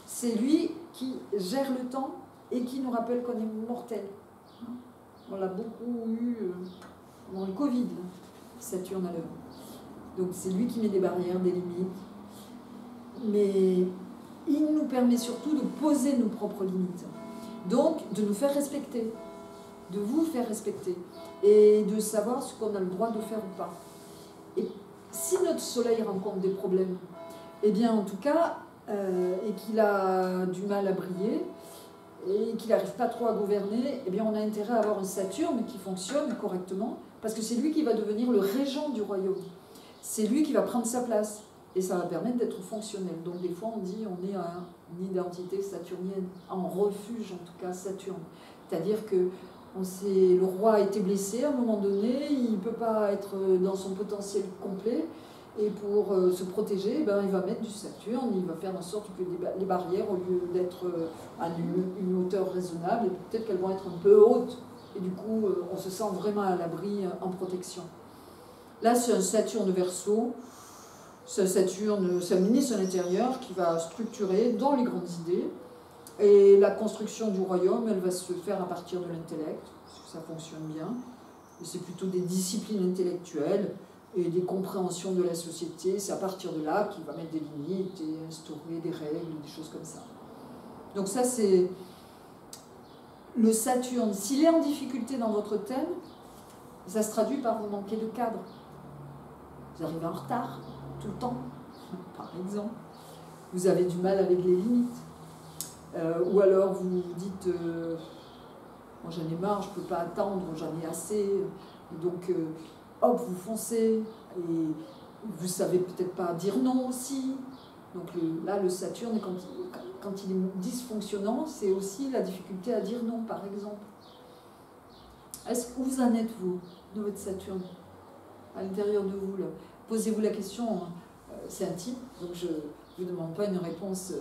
C'est lui qui gère le temps et qui nous rappelle qu'on est mortel. On l'a beaucoup eu dans le Covid, Saturne à l'heure. Donc c'est lui qui met des barrières, des limites. Mais il nous permet surtout de poser nos propres limites. Donc de nous faire respecter, de vous faire respecter, et de savoir ce qu'on a le droit de faire ou pas. Et si notre soleil rencontre des problèmes, eh bien en tout cas, et qu'il a du mal à briller, et qu'il n'arrive pas trop à gouverner, eh bien on a intérêt à avoir un Saturne qui fonctionne correctement, parce que c'est lui qui va devenir le régent du royaume. C'est lui qui va prendre sa place, et ça va permettre d'être fonctionnel. Donc des fois on dit on est une identité saturnienne, en refuge en tout cas Saturne. C'est-à-dire que le roi a été blessé à un moment donné, il ne peut pas être dans son potentiel complet, et pour se protéger, eh ben, il va mettre du Saturne, il va faire en sorte que les barrières, au lieu d'être à une hauteur raisonnable, peut-être qu'elles vont être un peu hautes, et du coup on se sent vraiment à l'abri, en protection. Là c'est un Saturne Verseau, c'est un Saturne, c'est un ministre à l'intérieur qui va structurer dans les grandes idées, et la construction du royaume, elle va se faire à partir de l'intellect, parce que ça fonctionne bien, et c'est plutôt des disciplines intellectuelles, et des compréhensions de la société, c'est à partir de là qu'il va mettre des limites et instaurer des règles, des choses comme ça. Donc ça c'est le Saturne. S'il est en difficulté dans votre thème, ça se traduit par vous manquer de cadre. Vous arrivez en retard, tout le temps, par exemple. Vous avez du mal avec les limites. Ou alors vous vous dites, moi j'en ai marre, je ne peux pas attendre, j'en ai assez. Et donc, hop, vous foncez, et vous ne savez peut-être pas dire non aussi. Donc là, le Saturne, quand il est dysfonctionnant, c'est aussi la difficulté à dire non, par exemple. Où vous en êtes, vous, de votre Saturne, à l'intérieur de vous là? Posez-vous la question, c'est intime, donc je ne vous demande pas une réponse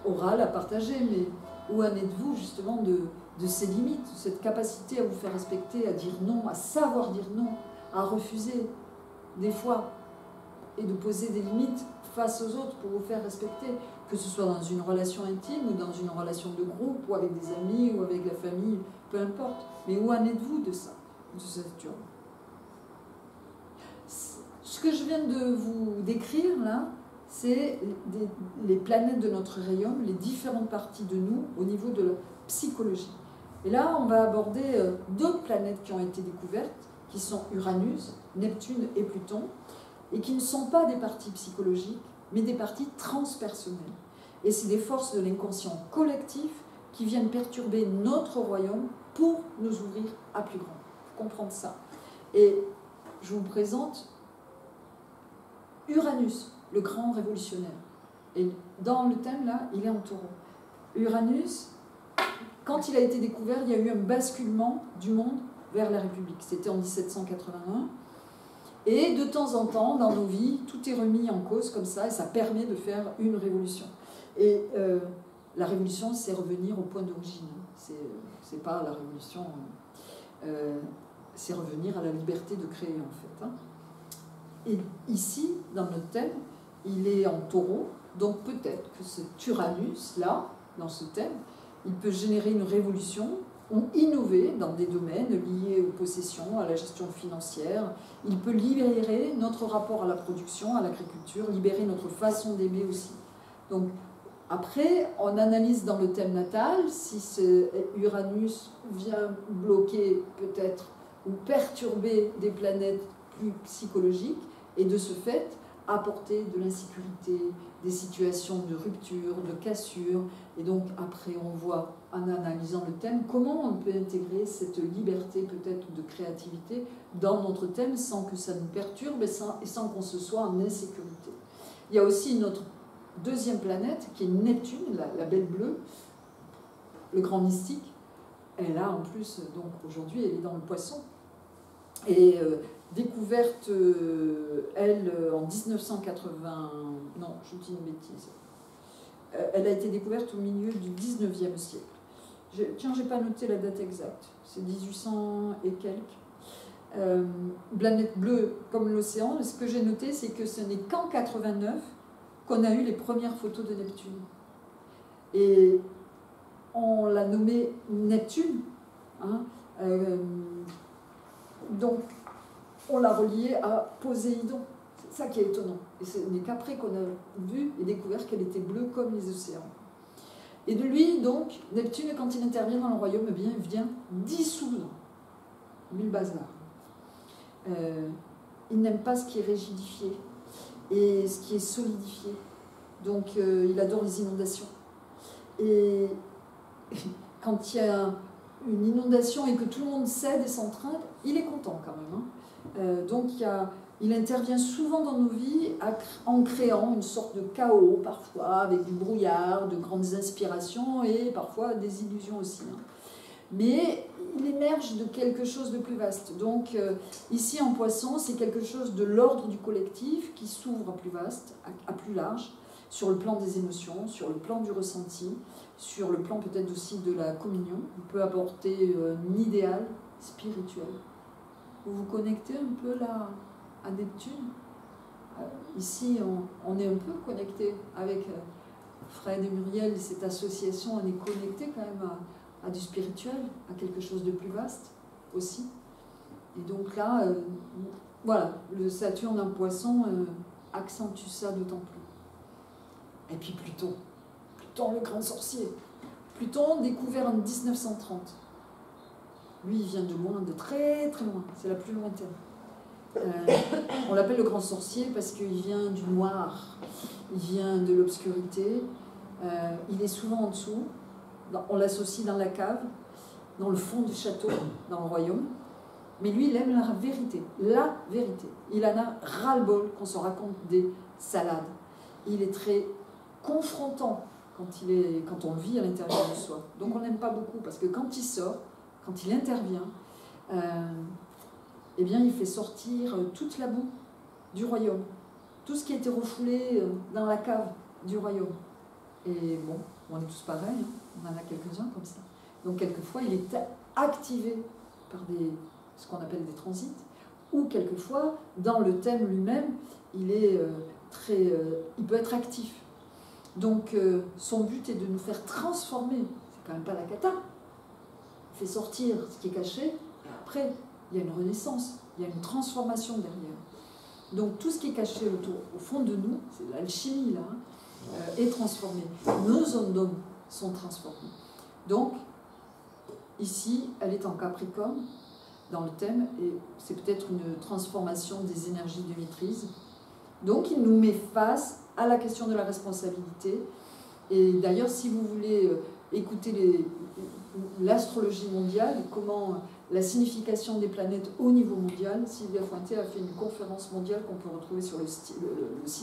orale à partager, mais où en êtes-vous justement de ces limites, de cette capacité à vous faire respecter, à dire non, à savoir dire non, à refuser des fois, et de poser des limites face aux autres pour vous faire respecter, que ce soit dans une relation intime ou dans une relation de groupe, ou avec des amis, ou avec la famille, peu importe. Mais où en êtes-vous de ça, de Saturne? Ce que je viens de vous décrire là, c'est les planètes de notre royaume, les différentes parties de nous au niveau de la psychologie. Et là, on va aborder d'autres planètes qui ont été découvertes, qui sont Uranus, Neptune et Pluton, et qui ne sont pas des parties psychologiques, mais des parties transpersonnelles. Et c'est des forces de l'inconscient collectif qui viennent perturber notre royaume pour nous ouvrir à plus grand. Il faut comprendre ça. Et je vous présente Uranus, le grand révolutionnaire. Et dans le thème, là, il est en taureau. Uranus, quand il a été découvert, il y a eu un basculement du monde vers la République. C'était en 1781. Et de temps en temps, dans nos vies, tout est remis en cause comme ça, et ça permet de faire une révolution. Et la révolution, c'est revenir au point d'origine. C'est pas la révolution, c'est revenir à la liberté de créer, en fait. Hein. Et ici, dans notre thème, il est en taureau, donc peut-être que cet Uranus-là, dans ce thème, il peut générer une révolution ou innover dans des domaines liés aux possessions, à la gestion financière. Il peut libérer notre rapport à la production, à l'agriculture, libérer notre façon d'aimer aussi. Donc, après, on analyse dans le thème natal si ce Uranus vient bloquer peut-être ou perturber des planètes plus psychologiques et de ce fait apporter de l'insécurité, des situations de rupture, de cassure. Et donc après on voit en analysant le thème comment on peut intégrer cette liberté peut-être de créativité dans notre thème sans que ça nous perturbe et sans qu'on se soit en insécurité. Il y a aussi notre deuxième planète qui est Neptune, la belle bleue, le grand mystique. Elle a en plus, donc aujourd'hui elle est dans le poisson. Et découverte, elle, en 1980... Non, je dis une bêtise. Elle a été découverte au milieu du 19e siècle. Tiens, je n'ai pas noté la date exacte. C'est 1800 et quelques. Planète bleue comme l'océan. Ce que j'ai noté, c'est que ce n'est qu'en 89 qu'on a eu les premières photos de Neptune. Et on l'a nommé Neptune. Hein, donc, on l'a relié à Poséidon. C'est ça qui est étonnant. Et ce n'est qu'après qu'on a vu et découvert qu'elle était bleue comme les océans. Et de lui, donc, Neptune, quand il intervient dans le royaume, eh bien, il vient dissoudre le bazar. Il n'aime pas ce qui est rigidifié et ce qui est solidifié. Donc, il adore les inondations. Et quand il y a une inondation et que tout le monde cède et s'entraîne, il est content quand même. Hein. Donc il intervient souvent dans nos vies en créant une sorte de chaos parfois, avec du brouillard, de grandes inspirations et parfois des illusions aussi. Hein. Mais il émerge de quelque chose de plus vaste. Donc ici en Poisson, c'est quelque chose de l'ordre du collectif qui s'ouvre à plus vaste, à plus large, sur le plan des émotions, sur le plan du ressenti, sur le plan peut-être aussi de la communion. On peut apporter un idéal spirituel. Vous vous connectez un peu là à Neptune. Ici, on est un peu connecté avec Fred et Muriel, cette association, on est connecté quand même à du spirituel, à quelque chose de plus vaste aussi. Et donc là, voilà, le Saturne en Poisson accentue ça d'autant plus. Et puis Pluton, le grand sorcier. Pluton, découvert en 1930. Lui, il vient de loin, de très très loin. C'est la plus lointaine. On l'appelle le grand sorcier parce qu'il vient du noir. Il vient de l'obscurité. Il est souvent en dessous. On l'associe dans la cave, dans le fond du château, dans le royaume. Mais lui, il aime la vérité. La vérité. Il en a ras-le-bol qu'on se raconte des salades. Il est très confrontant quand on le vit à l'intérieur de soi. Donc on n'aime pas beaucoup, parce que quand il sort, quand il intervient, eh bien il fait sortir toute la boue du royaume. tout ce qui a été refoulé dans la cave du royaume. Et bon, on est tous pareils, hein, on en a quelques-uns comme ça. Donc quelquefois, il est activé par ce qu'on appelle des transits, ou quelquefois, dans le thème lui-même, il peut être actif. Donc son but est de nous faire transformer, c'est quand même pas la cata, il fait sortir ce qui est caché, et après, il y a une renaissance, il y a une transformation derrière. Donc tout ce qui est caché au fond de nous, c'est l'alchimie là, est transformé. Nos ondes d'homme sont transformées. Donc, ici, elle est en Capricorne, dans le thème, et c'est peut-être une transformation des énergies de maîtrise. Donc, il nous met face à la question de la responsabilité. Et d'ailleurs, si vous voulez écouter l'astrologie mondiale, comment la signification des planètes au niveau mondial, Sylvia Fuente a fait une conférence mondiale qu'on peut retrouver sur le site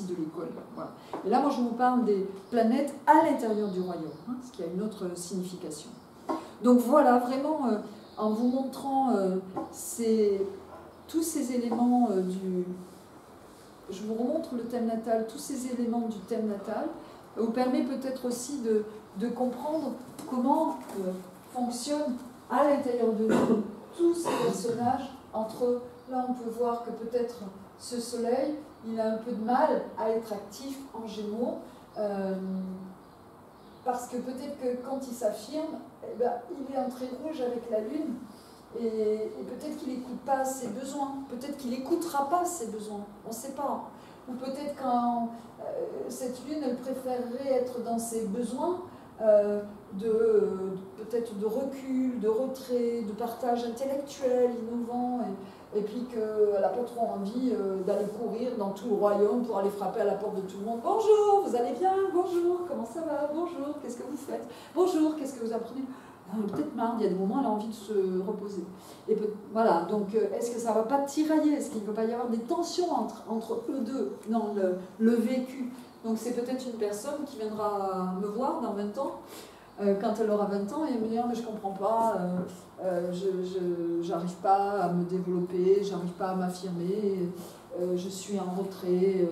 de l'école. Voilà. Et là, moi, je vous parle des planètes à l'intérieur du royaume, hein, ce qui a une autre signification. Donc voilà, vraiment, en vous montrant tous ces éléments je vous remontre le thème natal, tous ces éléments du thème natal, vous permet peut-être aussi de comprendre comment fonctionne à l'intérieur de nous tous ces personnages. Là, on peut voir que peut-être ce soleil, il a un peu de mal à être actif en Gémeaux, parce que peut-être que quand il s'affirme, il est en trait rouge avec la Lune, et peut-être qu'il n'écoute pas ses besoins, peut-être qu'il n'écoutera pas ses besoins, on ne sait pas. Ou peut-être quand cette Lune, elle préférerait être dans ses besoins, peut-être de recul, de retrait, de partage intellectuel, innovant, et puis qu'elle n'a pas trop envie d'aller courir dans tout le royaume pour aller frapper à la porte de tout le monde. Bonjour, vous allez bien? Bonjour, comment ça va? Bonjour, qu'est-ce que vous faites? Bonjour, qu'est-ce que vous apprenez? Peut-être marre, il y a des moments où elle a envie de se reposer. Et voilà, donc est-ce que ça ne va pas tirailler? Est-ce qu'il ne peut pas y avoir des tensions entre eux deux dans le vécu? Donc c'est peut-être une personne qui viendra me voir dans 20 ans, quand elle aura 20 ans, et me dire mais je ne comprends pas, je n'arrive pas à me développer, je n'arrive pas à m'affirmer, je suis en retrait.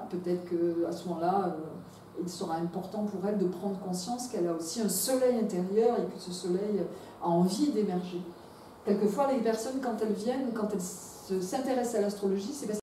Peut-être qu'à ce moment-là, il sera important pour elle de prendre conscience qu'elle a aussi un soleil intérieur et que ce soleil a envie d'émerger. Quelquefois, les personnes, quand elles viennent, quand elles s'intéressent à l'astrologie, c'est parce